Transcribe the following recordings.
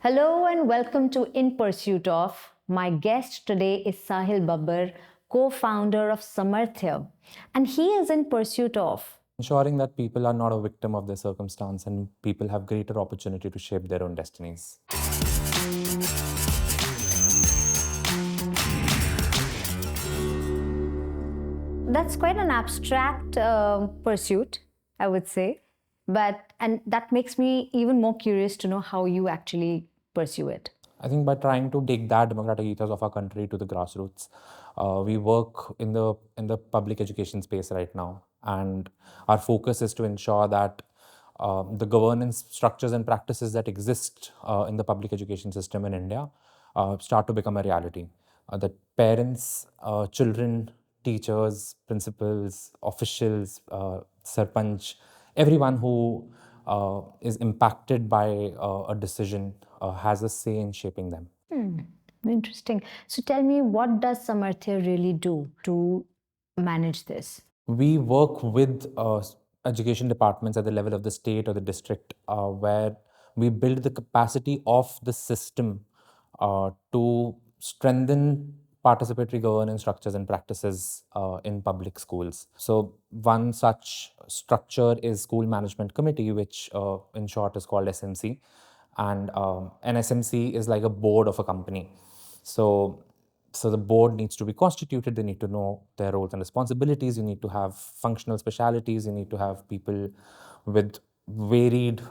Hello and welcome to In Pursuit of. My guest today is Sahil Babbar, co-founder of Samarthya, and he is in pursuit of ensuring that people are not a victim of their circumstance and people have greater opportunity to shape their own destinies. that's quite an abstract pursuit, I would say, and that makes me even more curious to know how you actually pursue it. I think by trying to take that democratic ethos of our country to the grassroots, we work in the public education space right now, and our focus is to ensure that the governance structures and practices that exist in the public education system in India start to become a reality. That parents, children, teachers, principals, officials, sarpanch, everyone who is impacted by a decision has a say in shaping them. Interesting. So tell me, what does Samarthya really do to manage this? We work with education departments at the level of the state or the district, where we build the capacity of the system to strengthen participatory governance structures and practices in public schools. So one such structure is School Management Committee, which in short is called SMC. And an SMC is like a board of a company. So the board needs to be constituted. They need to know their roles and responsibilities. You need to have functional specialities. You need to have people with varied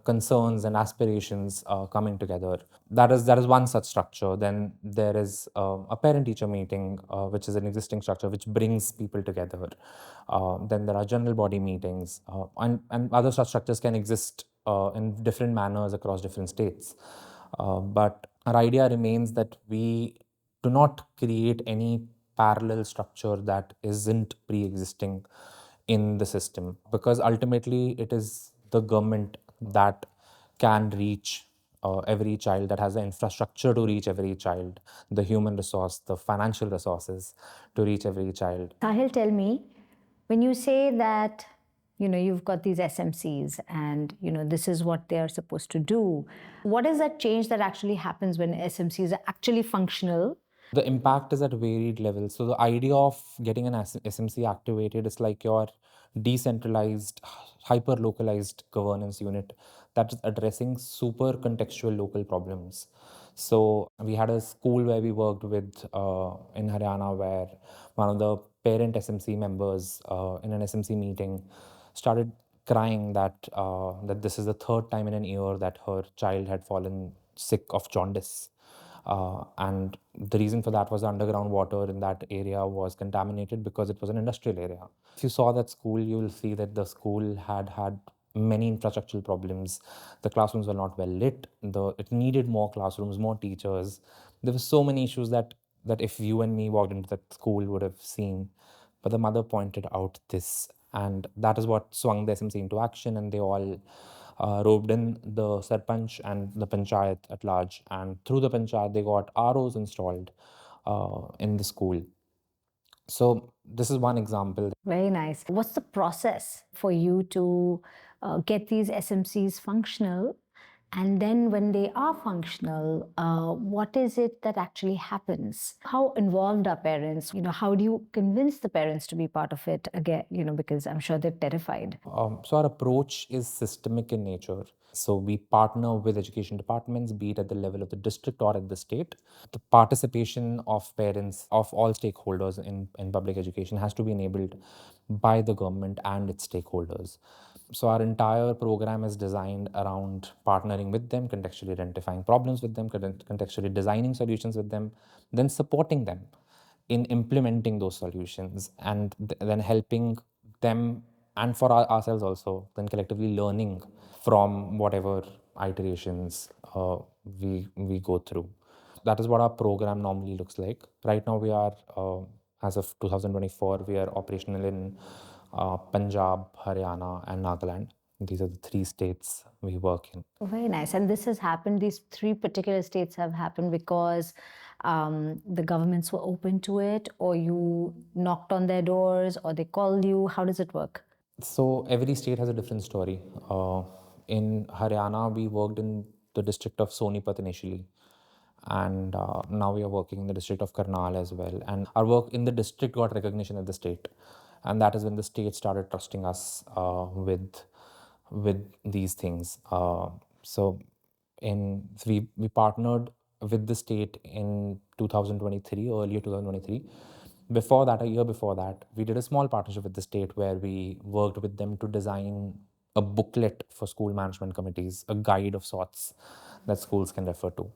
concerns and aspirations coming together. That is one such structure. Then there is a parent-teacher meeting, which is an existing structure which brings people together. Then there are general body meetings, and other such structures can exist in different manners across different states. But our idea remains that we do not create any parallel structure that isn't pre-existing in the system, because ultimately it is the government that can reach every child, that has the infrastructure to reach every child, the human resource, the financial resources to reach every child. Sahil, tell me, when you say that, you've got these SMCs and, this is what they are supposed to do, what is that change that actually happens when SMCs are actually functional? The impact is at varied levels. So the idea of getting an SMC activated is like your decentralized, hyper localized governance unit that is addressing super contextual local problems. So we had a school where we worked with in Haryana, where one of the parent SMC members in an SMC meeting started crying that this is the third time in an year that her child had fallen sick of jaundice. And the reason for that was the underground water in that area was contaminated because it was an industrial area. If you saw that school, you will see that the school had many infrastructural problems. The classrooms were not well lit. It needed more classrooms, more teachers. There were so many issues that if you and me walked into that school would have seen. But the mother pointed out this, and that is what swung the SMC into action, and they all roped in the sarpanch and the panchayat at large. And through the panchayat, they got ROs installed in the school. So this is one example. Very nice. What's the process for you to get these SMCs functional? And then when they are functional, what is it that actually happens? How involved are parents? How do you convince the parents to be part of it again? Because I'm sure they're terrified. So our approach is systemic in nature. So we partner with education departments, be it at the level of the district or at the state. The participation of parents, of all stakeholders in public education, has to be enabled by the government and its stakeholders. So our entire program is designed around partnering with them, contextually identifying problems with them, contextually designing solutions with them, then supporting them in implementing those solutions, and then helping them, and for ourselves also, then collectively learning from whatever iterations we go through. That is what our program normally looks like. Right now we are, as of 2024, we are operational in Punjab, Haryana and Nagaland. These are the three states we work in. Very nice. And this has happened, these three particular states have happened because the governments were open to it, or you knocked on their doors, or they called you. How does it work? So every state has a different story. In Haryana, we worked in the district of Sonipat initially, and now we are working in the district of Karnal as well. And our work in the district got recognition at the state, and that is when the state started trusting us with these things. So we partnered with the state in 2023, earlier 2023. Before that, a year before that, we did a small partnership with the state where we worked with them to design a booklet for school management committees, a guide of sorts that schools can refer to.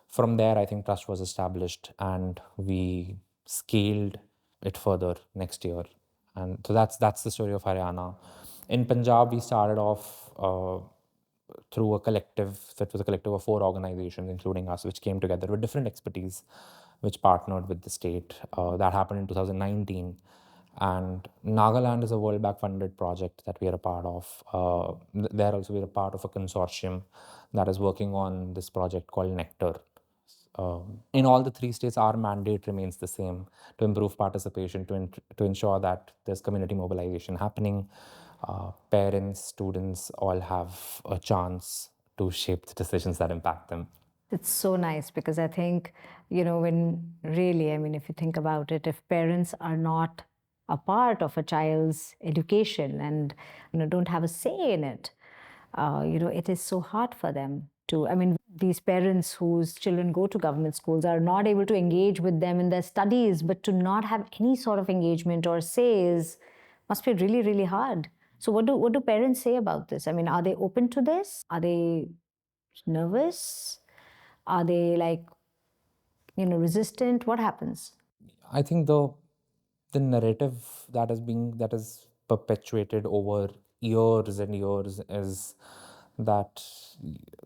From there, I think trust was established and we scaled it further next year. And so that's the story of Haryana. In Punjab, we started off through a collective that was a collective of 4 organizations, including us, which came together with different expertise, which partnered with the state. That happened in 2019. And Nagaland is a World Bank funded project that we are a part of. There also we are a part of a consortium that is working on this project called Nectar. In all the 3 states, our mandate remains the same: to improve participation, to ensure that there's community mobilization happening. Parents, students all have a chance to shape the decisions that impact them. It's so nice because I think, when really, I mean, if you think about it, if parents are not a part of a child's education and, don't have a say in it, it is so hard for them to, I mean, these parents whose children go to government schools are not able to engage with them in their studies, but to not have any sort of engagement or say must be really, really hard. So what do parents say about this? I mean, are they open to this? Are they nervous? Are they like, resistant? What happens? I think the narrative that is perpetuated over years and years is that,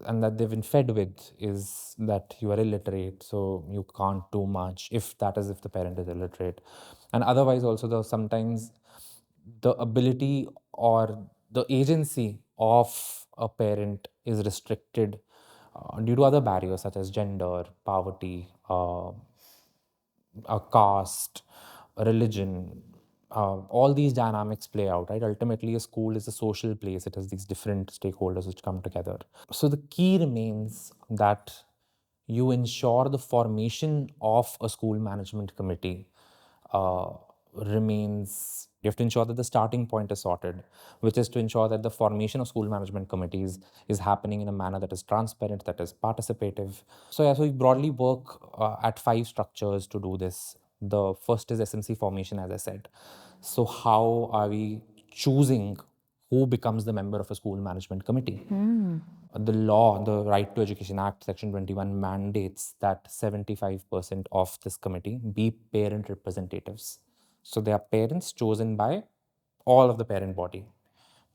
and that they've been fed with, is that you are illiterate, so you can't do much. If that is if the parent is illiterate, and otherwise also sometimes the ability or the agency of a parent is restricted due to other barriers such as gender, poverty, a caste, a religion. All these dynamics play out, right? Ultimately, a school is a social place. It has these different stakeholders which come together. So the key remains that you ensure the formation of a school management committee uh, remains. You have to ensure that the starting point is sorted, which is to ensure that the formation of school management committees is happening in a manner that is transparent, that is participative. So yeah, so we broadly work at 5 structures to do this. The first is SMC formation, as I said. So how are we choosing who becomes the member of a school management committee? The law, the Right to Education Act, Section 21, mandates that 75% of this committee be parent representatives. So they are parents chosen by all of the parent body,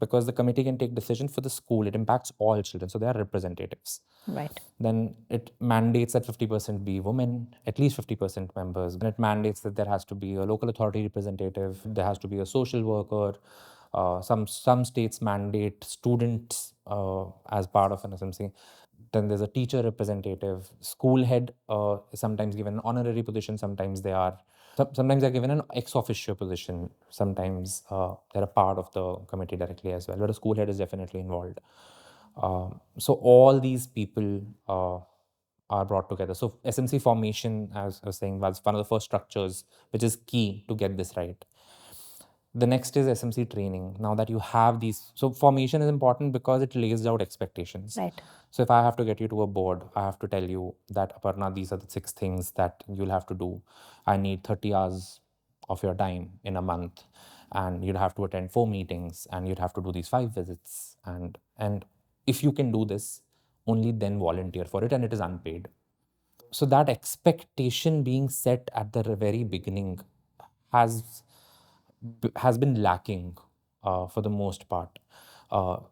because the committee can take decisions for the school. It impacts all children, so they are representatives. Right. Then it mandates that 50% be women, at least 50% members. And it mandates that there has to be a local authority representative, there has to be a social worker. Some states mandate students as part of an SMC. Then there's a teacher representative. School head is sometimes given an honorary position. Sometimes sometimes they're given an ex officio position. Sometimes they're a part of the committee directly as well. But a school head is definitely involved. So all these people are brought together. So SMC formation, as I was saying, was one of the first structures which is key to get this right. The next is SMC training. Now that you have these, so formation is important because it lays out expectations. Right. So if I have to get you to a board, I have to tell you that, Aparna, these are the 6 things that you'll have to do. I need 30 hours of your time in a month, and you'd have to attend 4 meetings, and you'd have to do these 5 visits. And if you can do this, only then volunteer for it, and it is unpaid. So that expectation being set at the very beginning has has been lacking for the most part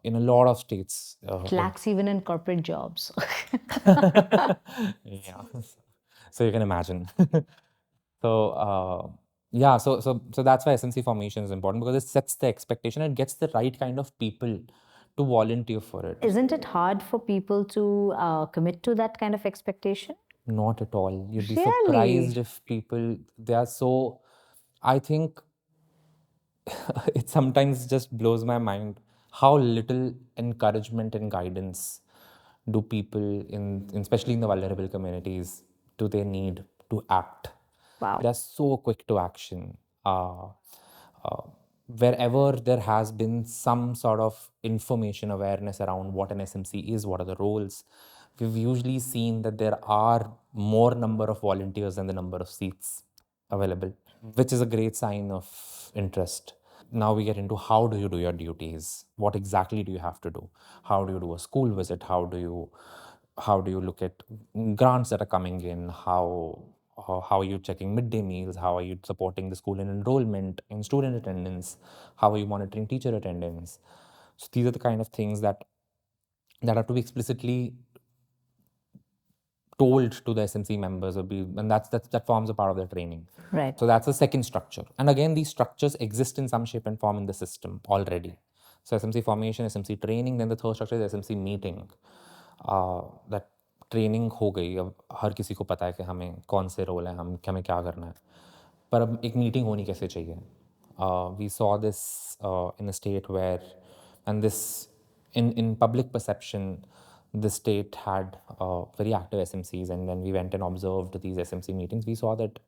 in a lot of states. It lacks even in corporate jobs. Yeah, so you can imagine. So yeah, so that's why SNC formation is important, because it sets the expectation and gets the right kind of people to volunteer for it. Isn't it hard for people to commit to that kind of expectation? Not at all. You'd be Really? surprised if people, they are so, I think it sometimes just blows my mind how little encouragement and guidance do people especially in the vulnerable communities, do they need to act? Wow. They're so quick to action. Uh, Wherever there has been some sort of information awareness around what an SMC is, what are the roles, we've usually seen that there are more number of volunteers than the number of seats available, which is a great sign of interest. Now we get into how do you do your duties? What exactly do you have to do? How do you do a school visit? How do you look at grants that are coming in? How are you checking midday meals? How are you supporting the school in enrollment, in student attendance? How are you monitoring teacher attendance? So these are the kind of things that have to be explicitly told to the SMC members, and that forms a part of their training. Right. So that's the second structure. And again, these structures exist in some shape and form in the system already. So SMC formation, SMC training, then the third structure is SMC meeting. That training हो गई, अब हर किसी को पता है कि हमें कौन से रोल हैं, हमें क्या करना है, पर अब एक मीटिंग होनी कैसे चाहिए. We saw this in a state where, and this in public perception, the state had very active SMCs, and when we went and observed these SMC meetings, we saw that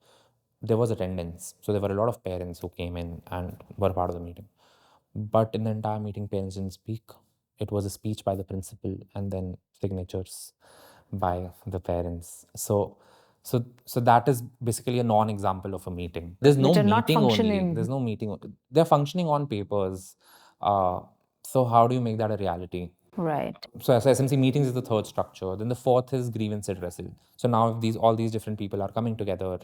there was attendance. So there were a lot of parents who came in and were part of the meeting. But in the entire meeting, parents didn't speak. It was a speech by the principal and then signatures by the parents. So that is basically a non-example of a meeting. There's no Which are not meeting only. functioning. There's no meeting. They're functioning on papers. So how do you make that a reality? Right. So SMC meetings is the third structure. Then the fourth is grievance redressal. So now all these different people are coming together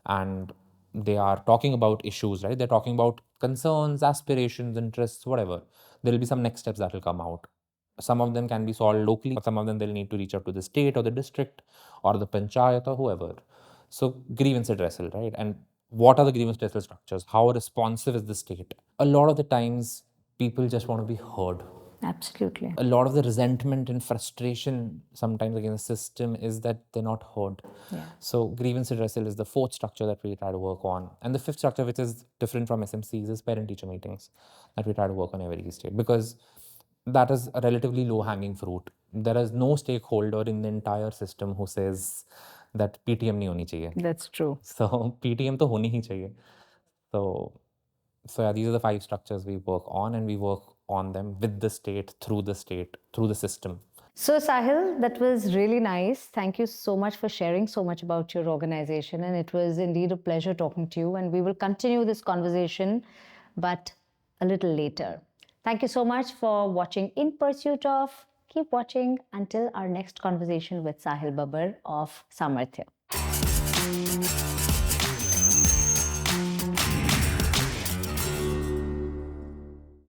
and they are talking about issues, right? They're talking about concerns, aspirations, interests, whatever. There will be some next steps that will come out. Some of them can be solved locally, but some of them they'll need to reach out to the state or the district or the panchayat or whoever. So grievance redressal, right? And what are the grievance redressal structures? How responsive is the state? A lot of the times people just want to be heard. Absolutely. A lot of the resentment and frustration sometimes against the system is that they're not heard. Yeah. So grievance redressal is the fourth structure that we try to work on. And the fifth structure, which is different from SMCs, is parent-teacher meetings that we try to work on every state, because that is a relatively low-hanging fruit. There is no stakeholder in the entire system who says that PTM nahi honi chahiye. That's true. So PTM to honi hi chahiye. So yeah, these are the 5 structures we work on, and we work on them with the state, through the system. So Sahil, that was really nice. Thank you so much for sharing so much about your organization. And it was indeed a pleasure talking to you. And we will continue this conversation, but a little later. Thank you so much for watching In Pursuit of. Keep watching until our next conversation with Sahil Babbar of Samarthya.